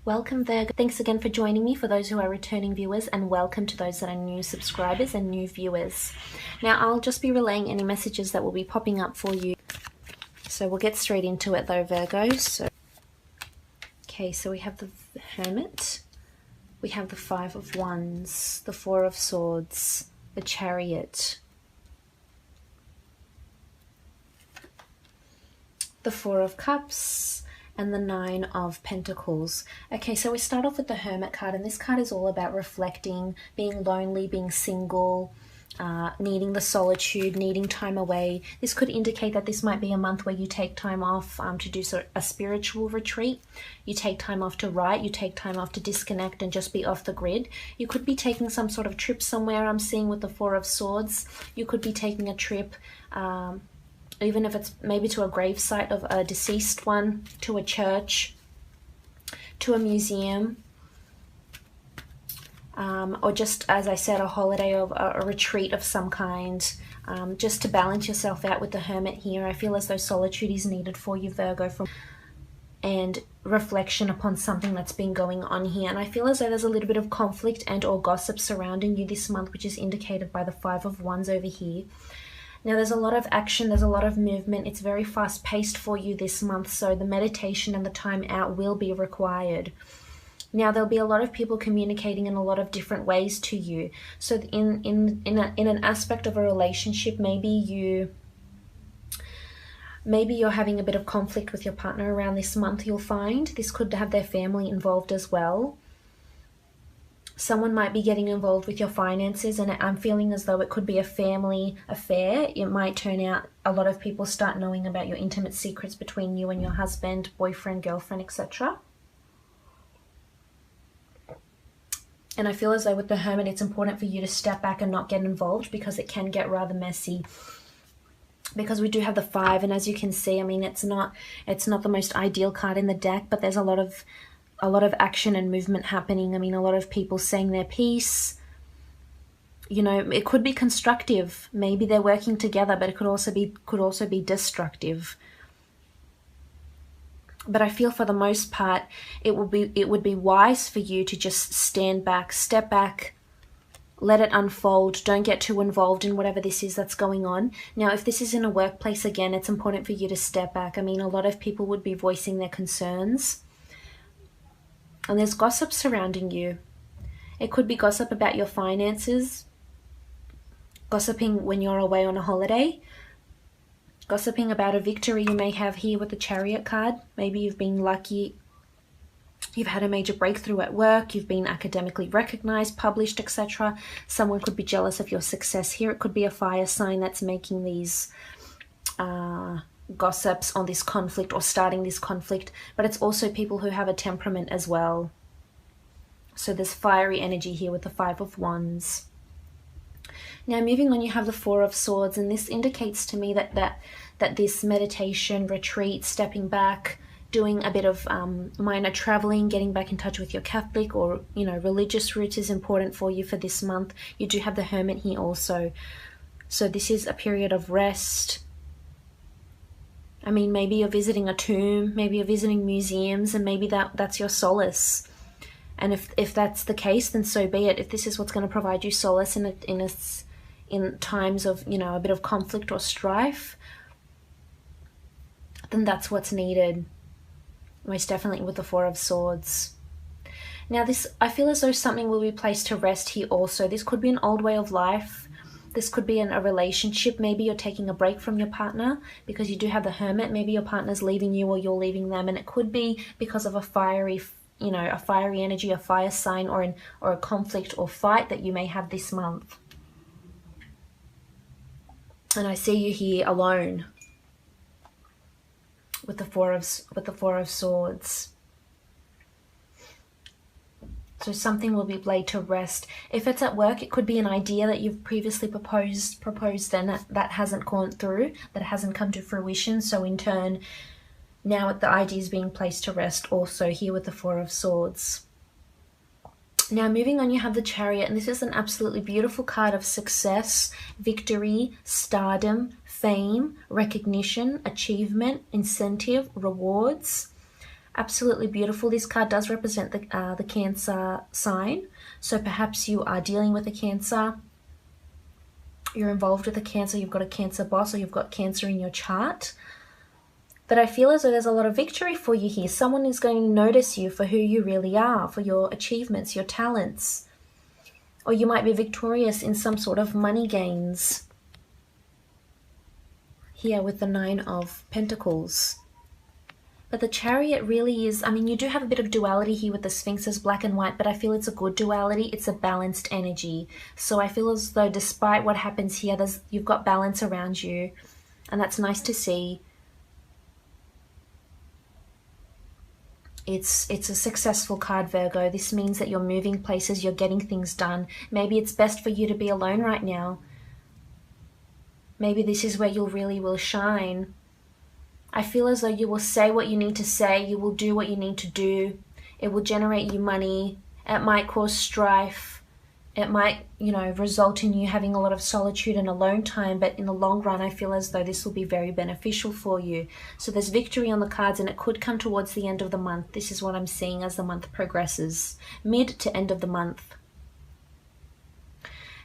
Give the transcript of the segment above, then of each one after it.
Welcome Virgo. Thanks again for joining me for those who are returning viewers, and welcome to those that are new subscribers and new viewers. Now I'll just be relaying any messages that will be popping up for you. So we'll get straight into it though, Virgo. Okay, so we have the Hermit, we have the Five of Wands, the Four of Swords, the Chariot, the Four of Cups, and the Nine of Pentacles. Okay, so we start off with the Hermit card, and this card is all about reflecting, being lonely, being single, needing the solitude, needing time away. This could indicate that this might be a month where you take time off to do a spiritual retreat. You take time off to write, you take time off to disconnect and just be off the grid. You could be taking some sort of trip somewhere, I'm seeing with the Four of Swords. You could be taking a trip, even if it's maybe to a gravesite of a deceased one, to a church, to a museum, or just, as I said, a holiday or a retreat of some kind, just to balance yourself out with the Hermit here. I feel as though solitude is needed for you, Virgo, and reflection upon something that's been going on here. And I feel as though there's a little bit of conflict and or gossip surrounding you this month, which is indicated by the Five of Wands over here. Now there's a lot of action, there's a lot of movement. It's very fast paced for you this month, so the meditation and the time out will be required. Now there'll be a lot of people communicating in a lot of different ways to you. So in an aspect of a relationship, maybe you're having a bit of conflict with your partner around this month, you'll find. This could have their family involved as well. Someone might be getting involved with your finances, and I'm feeling as though it could be a family affair. It might turn out a lot of people start knowing about your intimate secrets between you and your husband, boyfriend, girlfriend, etc. And I feel as though with the Hermit, it's important for you to step back and not get involved, because it can get rather messy. Because we do have the Five, and as you can see, I mean, it's not the most ideal card in the deck, but there's a lot of action and movement happening. I mean, a lot of people saying their piece. You know, it could be constructive. Maybe they're working together, but it could also be destructive. But I feel for the most part, it would be wise for you to just stand back, step back, let it unfold. Don't get too involved in whatever this is that's going on. Now, if this is in a workplace, again, it's important for you to step back. I mean, a lot of people would be voicing their concerns. And there's gossip surrounding you. It could be gossip about your finances, gossiping when you're away on a holiday, gossiping about a victory you may have here with the Chariot card. Maybe you've been lucky, you've had a major breakthrough at work, you've been academically recognized, published, etc. Someone could be jealous of your success here. It could be a fire sign that's making these gossips on this conflict or starting this conflict, but it's also people who have a temperament as well. So there's fiery energy here with the Five of Wands. Now moving on, you have the Four of Swords, and this indicates to me that this meditation, retreat, stepping back, doing a bit of minor traveling, getting back in touch with your Catholic or, you know, religious roots is important for you for this month. You do have the Hermit here also. So this is a period of rest. I mean, maybe you're visiting a tomb, maybe you're visiting museums, and maybe that's your solace. And if that's the case, then so be it. If this is what's going to provide you solace in times of, you know, a bit of conflict or strife, then that's what's needed. Most definitely with the Four of Swords. Now this, I feel as though something will be placed to rest here also. This could be an old way of life. This could be in a relationship. Maybe you're taking a break from your partner because you do have the Hermit. Maybe your partner's leaving you or you're leaving them. And it could be because of a fiery, you know, a fiery energy, a fire sign, or a conflict or fight that you may have this month. And I see you here alone with the Four of Swords. So something will be laid to rest. If it's at work, it could be an idea that you've previously proposed and that hasn't gone through, that hasn't come to fruition. So in turn, now the idea is being placed to rest also here with the Four of Swords. Now moving on, you have the Chariot, and this is an absolutely beautiful card of success, victory, stardom, fame, recognition, achievement, incentive, rewards. Absolutely beautiful. This card does represent the Cancer sign. So perhaps you are dealing with a Cancer, you're involved with a Cancer, you've got a Cancer boss, or you've got Cancer in your chart. But I feel as though there's a lot of victory for you here. Someone is going to notice you for who you really are, for your achievements, your talents. Or you might be victorious in some sort of money gains. Here with the 9 of Pentacles. But the Chariot really is, I mean, you do have a bit of duality here with the Sphinx as black and white, but I feel it's a good duality. It's a balanced energy. So I feel as though despite what happens here, you've got balance around you. And that's nice to see. It's a successful card, Virgo. This means that you're moving places, you're getting things done. Maybe it's best for you to be alone right now. Maybe this is where you really will shine. I feel as though you will say what you need to say, you will do what you need to do. It will generate you money. It might cause strife. It might, result in you having a lot of solitude and alone time, but in the long run, I feel as though this will be very beneficial for you. So there's victory on the cards, and it could come towards the end of the month. This is what I'm seeing as the month progresses, mid to end of the month.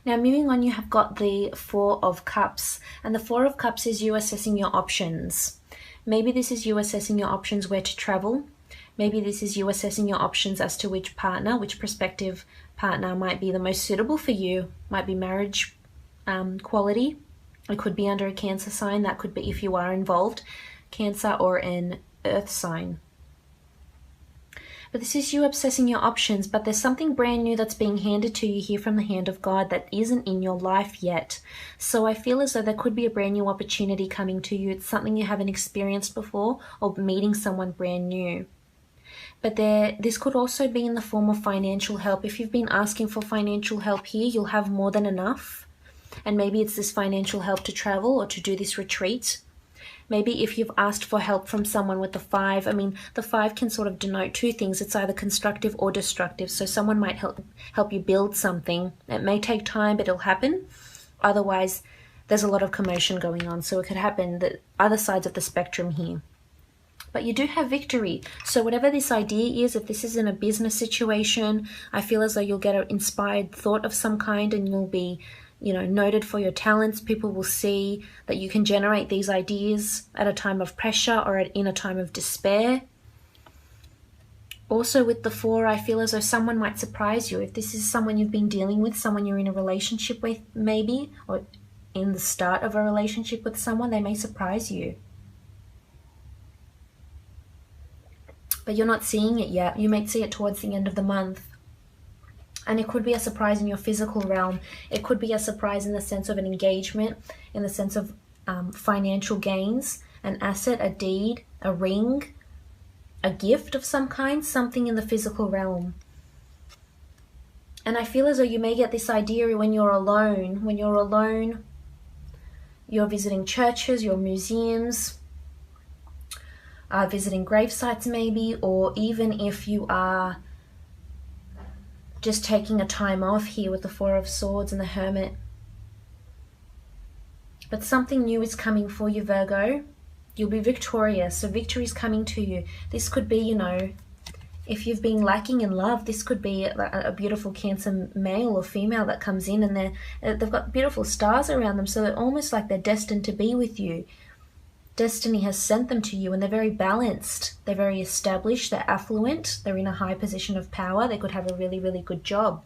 Now, moving on, you have got the 4 of Cups, and the 4 of Cups is you assessing your options. Maybe this is you assessing your options where to travel. Maybe this is you assessing your options as to which prospective partner might be the most suitable for you. Might be marriage quality. It could be under a Cancer sign. That could be if you are involved. Cancer or an Earth sign. But this is you obsessing your options, but there's something brand new that's being handed to you here from the hand of God that isn't in your life yet. So I feel as though there could be a brand new opportunity coming to you. It's something you haven't experienced before, or meeting someone brand new. But this could also be in the form of financial help. If you've been asking for financial help here, you'll have more than enough. And maybe it's this financial help to travel or to do this retreat. Maybe if you've asked for help from someone with the 5, I mean, the 5 can sort of denote 2 things. It's either constructive or destructive. So someone might help you build something. It may take time, but it'll happen. Otherwise, there's a lot of commotion going on. So it could happen the other sides of the spectrum here. But you do have victory. So whatever this idea is, if this is in a business situation, I feel as though you'll get an inspired thought of some kind, and you'll be noted for your talents. People will see that you can generate these ideas at a time of pressure or in a time of despair. Also with the 4, I feel as though someone might surprise you. If this is someone you've been dealing with, someone you're in a relationship with maybe, or in the start of a relationship with someone, they may surprise you. But you're not seeing it yet. You might see it towards the end of the month. And it could be a surprise in your physical realm. It could be a surprise in the sense of an engagement, in the sense of financial gains, an asset, a deed, a ring, a gift of some kind, something in the physical realm. And I feel as though you may get this idea when you're alone. When you're alone, you're visiting churches, your museums, visiting grave sites maybe, or even if you are just taking a time off here with the 4 of Swords and the Hermit. But something new is coming for you, Virgo. You'll be victorious. So victory is coming to you. This could be, if you've been lacking in love, this could be a beautiful Cancer male or female that comes in, and they've got beautiful stars around them. So they're almost like they're destined to be with you. Destiny has sent them to you, and they're very balanced. They're very established. They're affluent. They're in a high position of power. They could have a really, really good job.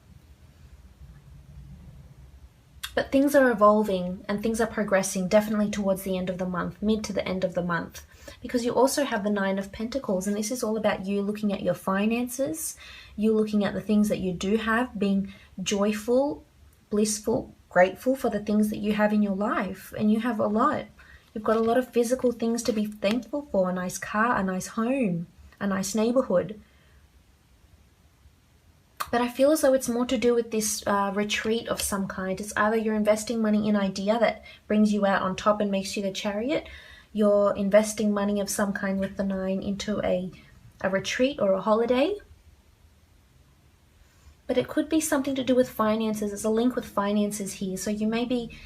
But things are evolving and things are progressing definitely towards the end of the month, mid to the end of the month. Because you also have the 9 of Pentacles, and this is all about you looking at your finances, you looking at the things that you do have, being joyful, blissful, grateful for the things that you have in your life. And you have a lot. You've got a lot of physical things to be thankful for, a nice car, a nice home, a nice neighborhood. But I feel as though it's more to do with this retreat of some kind. It's either you're investing money in an idea that brings you out on top and makes you the Chariot. You're investing money of some kind with the 9 into a retreat or a holiday. But it could be something to do with finances. There's a link with finances here. So you may be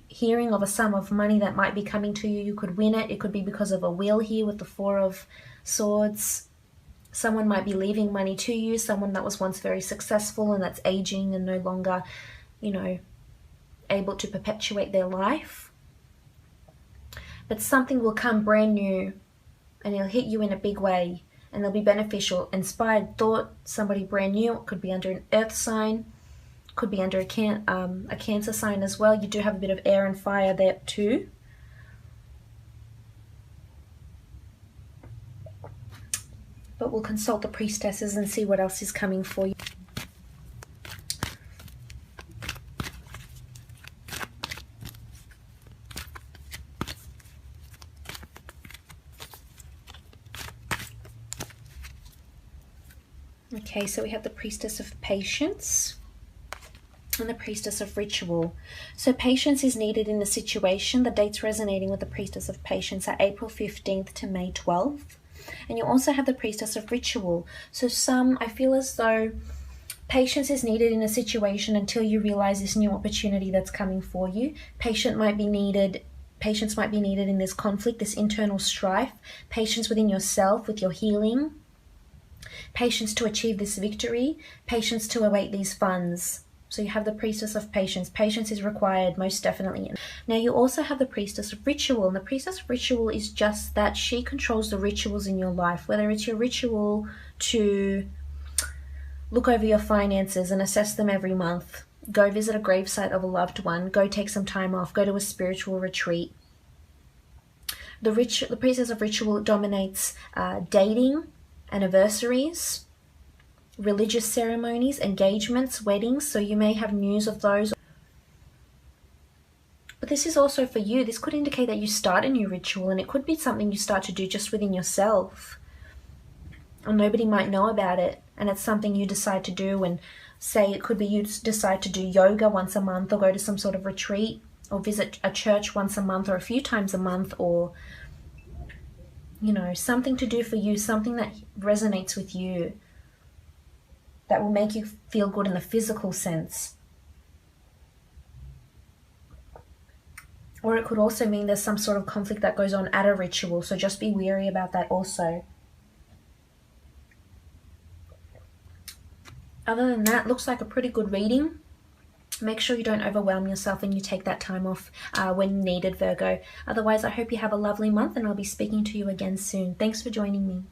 hearing of a sum of money that might be coming to you. You could win it. It could be because of a will here with the 4 of Swords. Someone might be leaving money to you, someone that was once very successful and that's aging and no longer, you know, able to perpetuate their life. But something will come brand new and it'll hit you in a big way and they'll be beneficial. Inspired thought, somebody brand new. It could be under an earth sign, could be under a Cancer sign as well. You do have a bit of air and fire there too. But we'll consult the priestesses and see what else is coming for you. Okay, so we have the Priestess of Patience and the Priestess of Ritual. So patience is needed in the situation. The dates resonating with the Priestess of Patience are April 15th to May 12th. And you also have the Priestess of Ritual. So I feel as though patience is needed in a situation until you realize this new opportunity that's coming for you. Patience might be needed in this conflict, this internal strife. Patience within yourself, with your healing. Patience to achieve this victory. Patience to await these funds. So you have the Priestess of Patience. Patience is required, most definitely. Now you also have the Priestess of Ritual. And the Priestess of Ritual is just that. She controls the rituals in your life. Whether it's your ritual to look over your finances and assess them every month. Go visit a gravesite of a loved one. Go take some time off. Go to a spiritual retreat. The Priestess of Ritual dominates dating, anniversaries, religious ceremonies, engagements, weddings, so you may have news of those. But this is also for you. This could indicate that you start a new ritual, and it could be something you start to do just within yourself. Or nobody might know about it, and it's something you decide to do. And say it could be you decide to do yoga once a month, or go to some sort of retreat, or visit a church once a month or a few times a month, or, you know, something to do for you, something that resonates with you, that will make you feel good in the physical sense. Or it could also mean there's some sort of conflict that goes on at a ritual, so just be wary about that also. Other than that, looks like a pretty good reading. Make sure you don't overwhelm yourself and you take that time off when needed, Virgo. Otherwise, I hope you have a lovely month and I'll be speaking to you again soon. Thanks for joining me.